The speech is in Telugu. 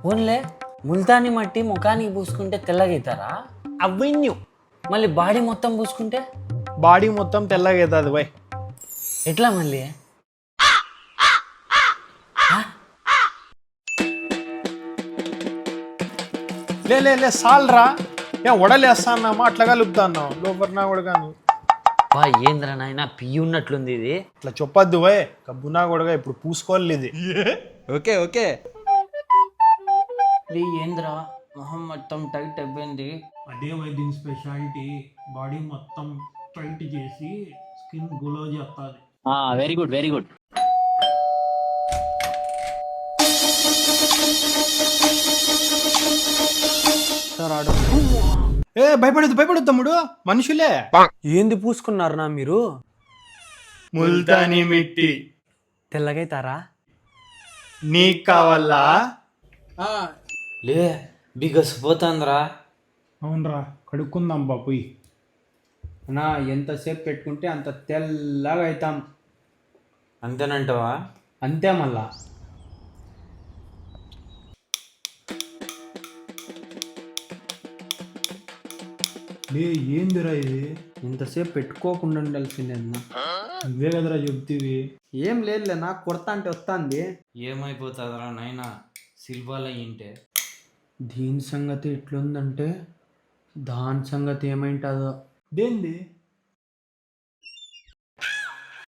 ఓన్లే ముల్తాని మట్టి ముఖానికి పూసుకుంటే తెల్లగైతారా? అవెన్యూ మళ్ళీ బాడీ మొత్తం పూసుకుంటే బాడీ మొత్తం తెల్లగా అవుతుంది బాయ్. ఎట్లా మళ్ళీ? లే సాల్రా, ఏ వడలేస్తా అన్నామా అట్లా కలుపుతా అన్నావు లోపల నా కూడా కాను. బా ఏంద్రా నాయన పియ్యి ఉన్నట్లుంది ఇది. ఇట్లా చెప్పొద్దు బాయ్, కబ్బునా కూడా ఇప్పుడు పూసుకోవాలి ఇది. Okay okay. ఏంద్రా మొహం మొత్తం టైట్ అయిపోయింది. అదే దీని స్పెషాలిటీ, బాడీ మొత్తం టైట్ చేసి స్కిన్ గ్లో చేస్తుంది. Very good very good. ఏ భయపడదు తమ్ముడు, మనుషులే. ఏంది పూసుకున్నారు నా మీరు? ముల్తానీ మిట్టి తెల్లగైతారా? నీకు కావాలా? లే బిగసిపోతాంద్రా. అవునరా, కడుక్కుందాం బాపుయ్. నా ఎంతసేపు పెట్టుకుంటే అంత తెల్లగా అవుతాం. అంతేనంటావా? అంతే మళ్ళా. లే ఏందిరా ఇది? ఇంతసేపు పెట్టుకోకుండా ఉండాల్సిందే అన్న. ఇవే కదరా చెప్తీవి. ఏం లేదులే, నాకు కొడతా అంటే వస్తుంది. ఏమైపోతుందిరా నాయన సిల్వాల ఇంటే. దీని సంగతి ఎట్లుందంటే దాని సంగతి ఏమైంటుందో. దేంది?